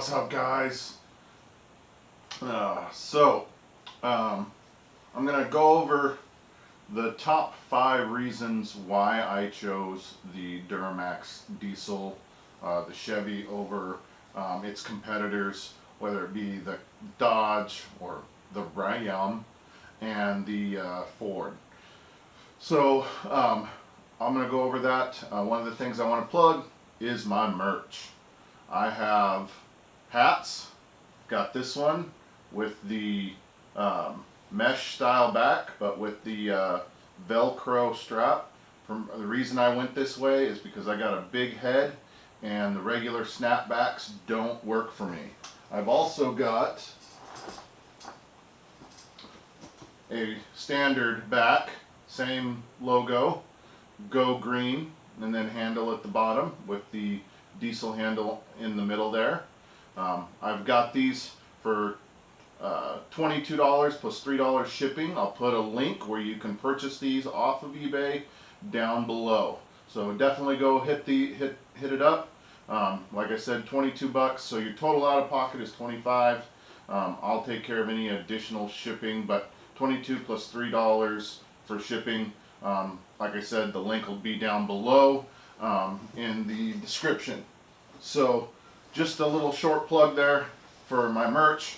What's up, guys? I'm going to go over the top 5 reasons why I chose the Duramax diesel, the Chevy, over its competitors, whether it be the Dodge or the Ram and the Ford. So I'm going to go over that. One of the things I want to plug is my merch. I have hats. Got this one with the mesh style back, but with the Velcro strap. The reason I went this way is because I got a big head and the regular snapbacks don't work for me. I've also got a standard back, same logo, go green, and then handle at the bottom with the diesel handle in the middle there. I've got these for $22 plus $3 shipping. I'll put a link where you can purchase these off of eBay down below. So definitely go hit it up. Like I said, 22 bucks. So your total out of pocket is 25. I'll take care of any additional shipping, but 22 plus $3 for shipping. Like I said, the link will be down below in the description. So just a little short plug there for my merch.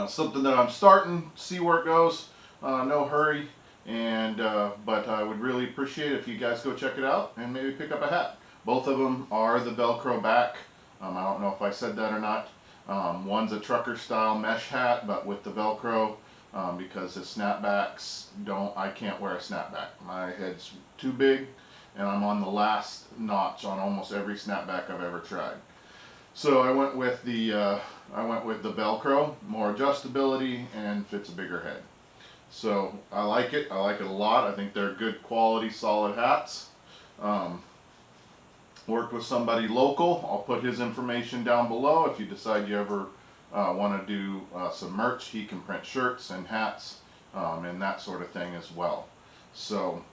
Something that I'm starting, see where it goes. No hurry, and but I would really appreciate it if you guys go check it out and maybe pick up a hat. Both of them are the Velcro back. I don't know if I said that or not. One's a trucker style mesh hat, but with the Velcro, because the snapbacks I can't wear a snapback. My head's too big, and I'm on the last notch on almost every snapback I've ever tried. So I went with the Velcro, more adjustability, and fits a bigger head. So I like it. I like it a lot. I think they're good quality, solid hats. Worked with somebody local. I'll put his information down below. If you decide you ever want to do some merch, he can print shirts and hats and that sort of thing as well. So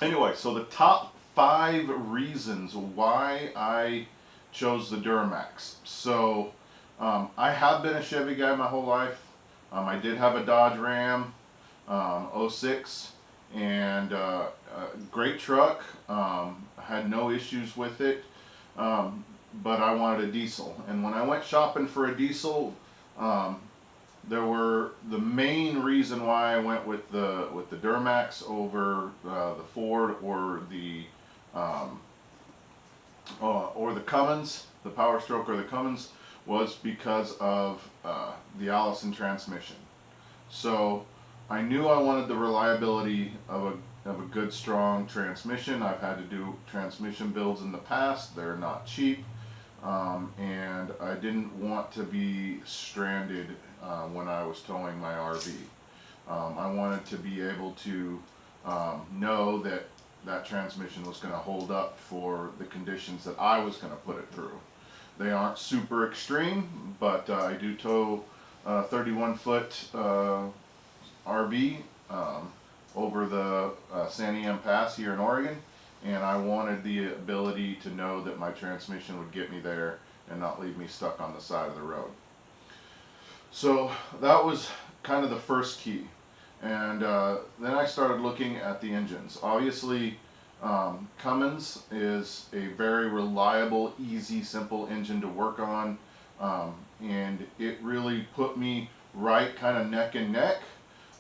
anyway, so the top 5 reasons why I chose the Duramax. So I have been a Chevy guy my whole life. I did have a Dodge Ram 06, and great truck. Had no issues with it, but I wanted a diesel. And when I went shopping for a diesel, the main reason why I went with the Duramax over the Ford or the Cummins, the Power Stroke or the Cummins, was because of the Allison transmission. So I knew I wanted the reliability of a good, strong transmission. I've had to do transmission builds in the past. They're not cheap, and I didn't want to be stranded when I was towing my RV. I wanted to be able to know that that transmission was going to hold up for the conditions that I was going to put it through. They aren't super extreme, but I do tow a 31-foot RV over the Santiam Pass here in Oregon, and I wanted the ability to know that my transmission would get me there and not leave me stuck on the side of the road. So that was kind of the first key. And then I started looking at the engines. Obviously, Cummins is a very reliable, easy, simple engine to work on, and it really put me right kind of neck and neck.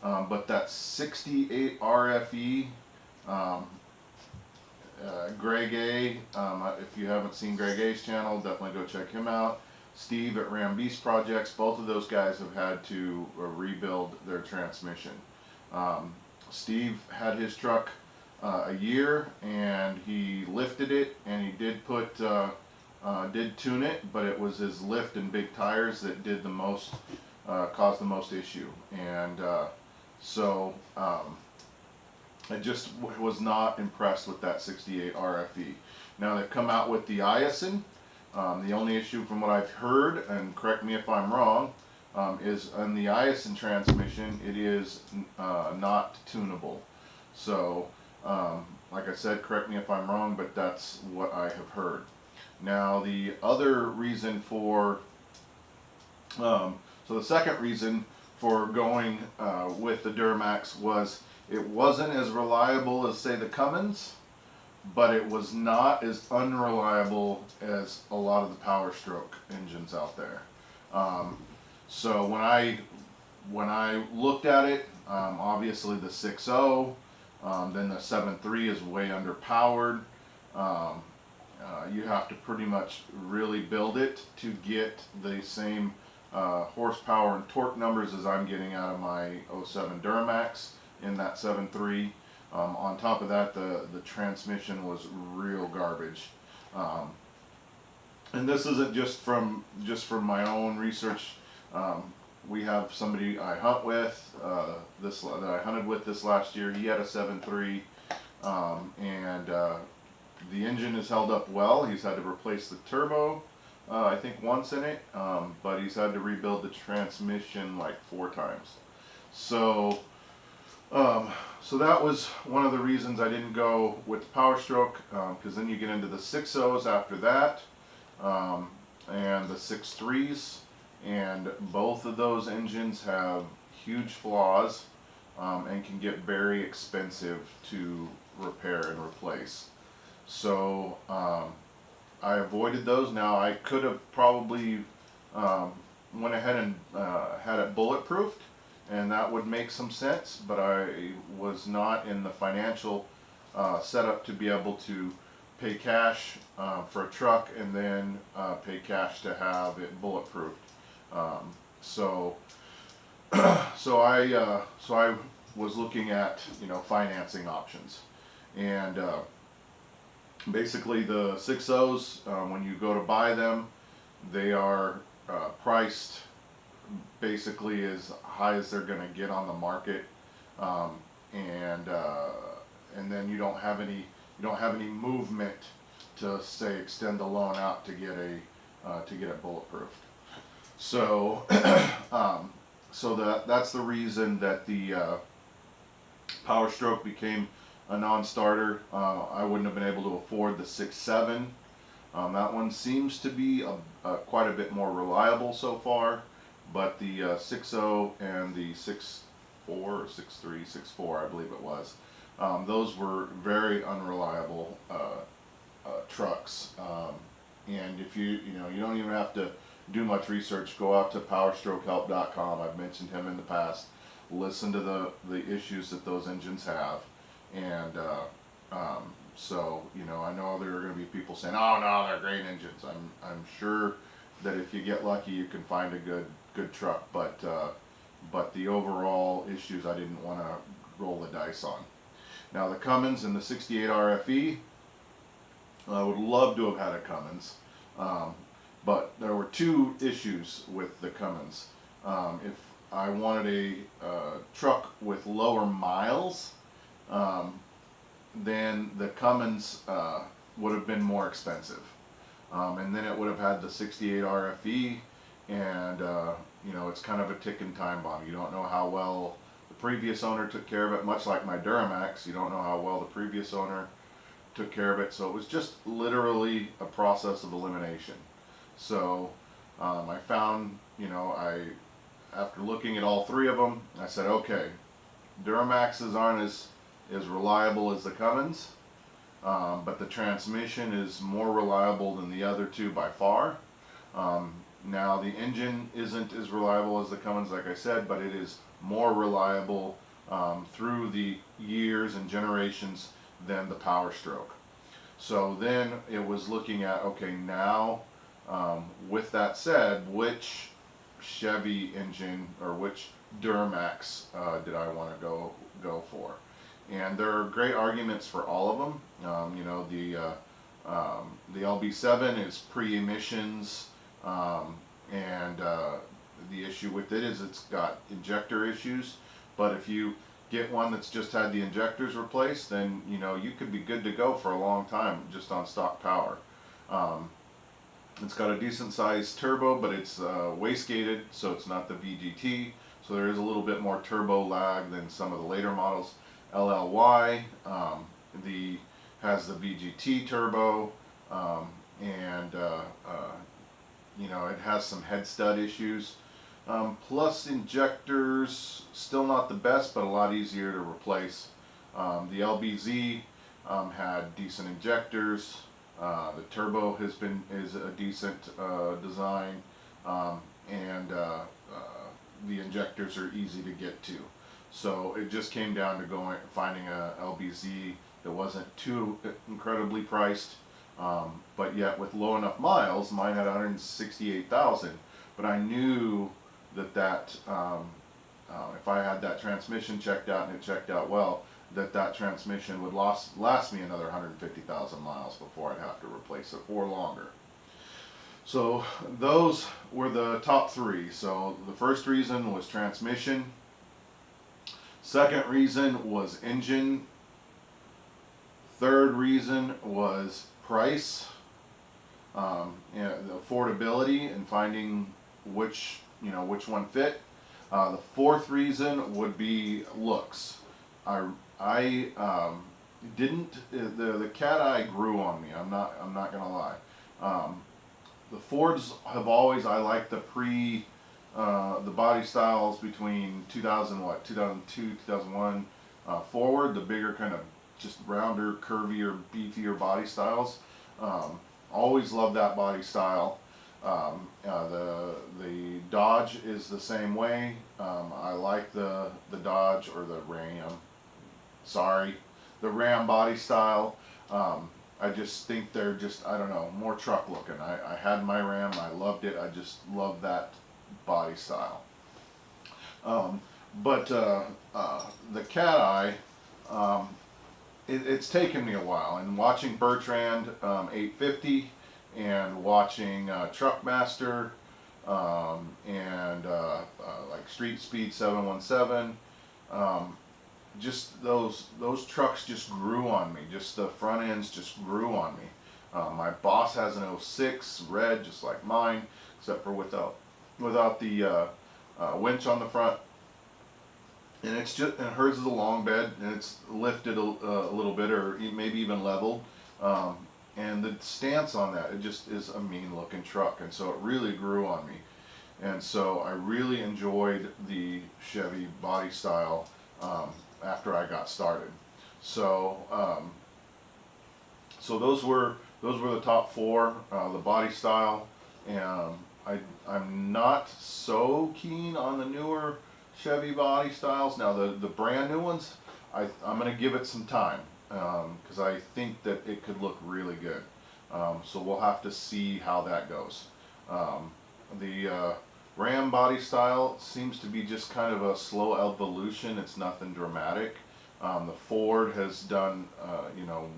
But that 68 RFE, Greg A, if you haven't seen Greg A's channel, definitely go check him out. Steve at Ram Beast Projects, both of those guys have had to rebuild their transmission. Steve had his truck a year, and he lifted it, and he did tune it, but it was his lift and big tires that did the most, caused the most issue. And so I just was not impressed with that 68 RFE. Now they've come out with the Iacin. The only issue from what I've heard, and correct me if I'm wrong, is on the Iacin transmission, it is not tunable. So like I said, correct me if I'm wrong, but that's what I have heard. Now the other reason for, so the second reason for going with the Duramax was it wasn't as reliable as, say, the Cummins, but it was not as unreliable as a lot of the Power Stroke engines out there. So when I looked at it, obviously the 6.0, then the 7.3 is way underpowered. You have to pretty much really build it to get the same horsepower and torque numbers as I'm getting out of my '07 Duramax in that 7.3. On top of that, the transmission was real garbage. And this isn't just from my own research. We have somebody I hunt with, that I hunted with this last year. He had a 7.3, and the engine has held up well. He's had to replace the turbo, I think once in it, but he's had to rebuild the transmission like 4 times. So, so that was one of the reasons I didn't go with the Power Stroke, because then you get into the 6.0s after that, and the 6.3s, and both of those engines have huge flaws, and can get very expensive to repair and replace. So I avoided those. Now I could have probably went ahead and had it bulletproofed, and that would make some sense, but I was not in the financial setup to be able to pay cash for a truck and then pay cash to have it bulletproofed. So I was looking at, financing options, and basically the 6.0s, when you go to buy them, they are priced basically as high as they're going to get on the market, and then you don't have any movement to, say, extend the loan out to get it bulletproof. So that's the reason that the Power Stroke became a non-starter. I wouldn't have been able to afford the 6.7. That one seems to be quite a bit more reliable so far, but the 6.0 and the 6.4 or 6.3, 6.4, I believe it was, those were very unreliable trucks. And if you don't even have to do much research. Go out to powerstrokehelp.com. I've mentioned him in the past. Listen to the issues that those engines have, and so I know there are going to be people saying, "Oh no, they're great engines." I'm sure that if you get lucky, you can find a good truck, but the overall issues I didn't want to roll the dice on. Now the Cummins and the 68 RFE, I would love to have had a Cummins. But there were 2 issues with the Cummins. If I wanted a truck with lower miles, then the Cummins would have been more expensive. And then it would have had the 68 RFE, and it's kind of a ticking time bomb. You don't know how well the previous owner took care of it, much like my Duramax. You don't know how well the previous owner took care of it, so it was just literally a process of elimination. So I found, after looking at all 3 of them, I said, okay, Duramaxes aren't as reliable as the Cummins, but the transmission is more reliable than the other 2 by far. Now the engine isn't as reliable as the Cummins, like I said, but it is more reliable through the years and generations than the Power Stroke. So then it was looking at, okay, now with that said, which Chevy engine or which Duramax did I want to go for? And there are great arguments for all of them. The LB7 is pre-emissions, and the issue with it is it's got injector issues. But if you get one that's just had the injectors replaced, then you could be good to go for a long time just on stock power. It's got a decent sized turbo, but it's wastegated, so it's not the VGT, so there is a little bit more turbo lag than some of the later models. LLY has the VGT turbo, and you know, it has some head stud issues. Plus injectors, still not the best, but a lot easier to replace. The LBZ had decent injectors. The turbo is a decent design, and the injectors are easy to get to. So it just came down to finding a LBZ that wasn't too incredibly priced, but yet with low enough miles. Mine had 168,000, but I knew that if I had that transmission checked out and it checked out well, that transmission would last me another 150,000 miles before I'd have to replace it, or longer. So those were the top three. So the first reason was transmission. Second reason was engine. Third reason was price, the affordability, and finding which one fit. The fourth reason would be looks. I didn't the cat eye grew on me. I'm not gonna lie. The Fords have always, I like the the body styles between 2002, 2001 forward, the bigger kind of just rounder, curvier, beefier body styles. Always loved that body style. The Dodge is the same way. I like the Dodge, or the Ram. Sorry, the Ram body style. I just think they're just, I don't know, more truck looking. I had my Ram, I loved it. I just love that body style. But the cat eye, it's taken me a while. And watching Bertrand 850 and watching Truckmaster and like Street Speed 717, just those trucks just grew on me. Just the front ends just grew on me. My boss has an '06 red, just like mine, except for without the winch on the front. And it's just, and hers is a long bed, and it's lifted a little bit, or maybe even leveled. And the stance on that, it just is a mean looking truck, and so it really grew on me. And so I really enjoyed the Chevy body style after I got started. So so those were the top four. The body style, and I'm not so keen on the newer Chevy body styles. Now the brand new ones, I'm going to give it some time, because I think that it could look really good. So we'll have to see how that goes. The Ram body style seems to be just kind of a slow evolution. It's nothing dramatic. The Ford has done,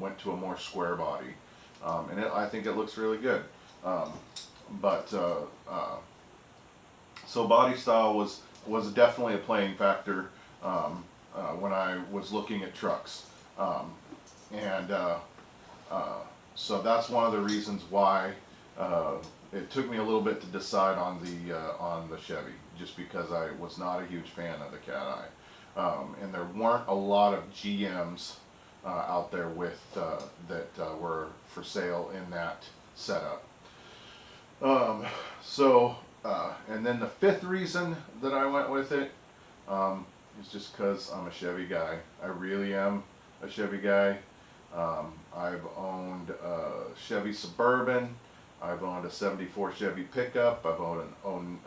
went to a more square body, and I think it looks really good. So body style was definitely a playing factor when I was looking at trucks, so that's one of the reasons why it took me a little bit to decide on the Chevy, just because I was not a huge fan of the cat eye, and there weren't a lot of GMs out there with that were for sale in that setup. And then the fifth reason that I went with it is just because I'm a Chevy guy. I really am a Chevy guy. I've owned a Chevy Suburban. I've owned a '74 Chevy pickup. I've owned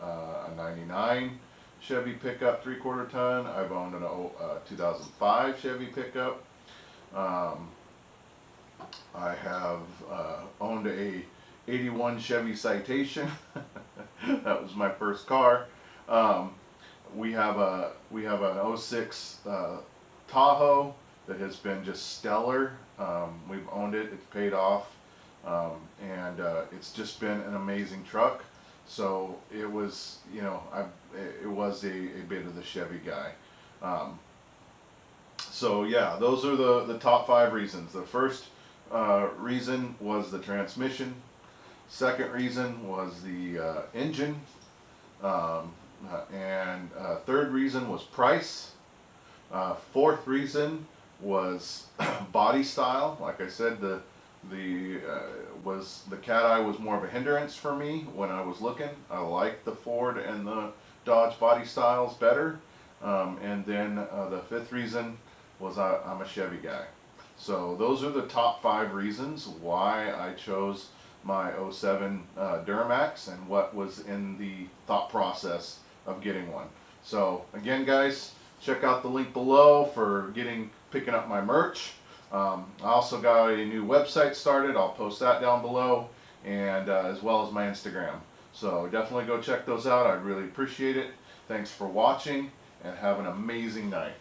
a '99 Chevy pickup 3/4 ton. I've owned a 2005 Chevy pickup. I have owned a '81 Chevy Citation. That was my first car. We have an '06 Tahoe that has been just stellar. We've owned it. It's paid off, and it's just been an amazing truck. So it was, it was a bit of the Chevy guy. So yeah, those are the top 5 reasons. The first reason was the transmission. Second reason was the engine, and third reason was price. Fourth reason was body style. Like I said, the The cat eye was more of a hindrance for me when I was looking. I liked the Ford and the Dodge body styles better. And then the fifth reason was I'm a Chevy guy. So those are the top 5 reasons why I chose my '07 Duramax and what was in the thought process of getting one. So again, guys, check out the link below for picking up my merch. I also got a new website started. I'll post that down below, and as well as my Instagram. So definitely go check those out. I'd really appreciate it. Thanks for watching, and have an amazing night.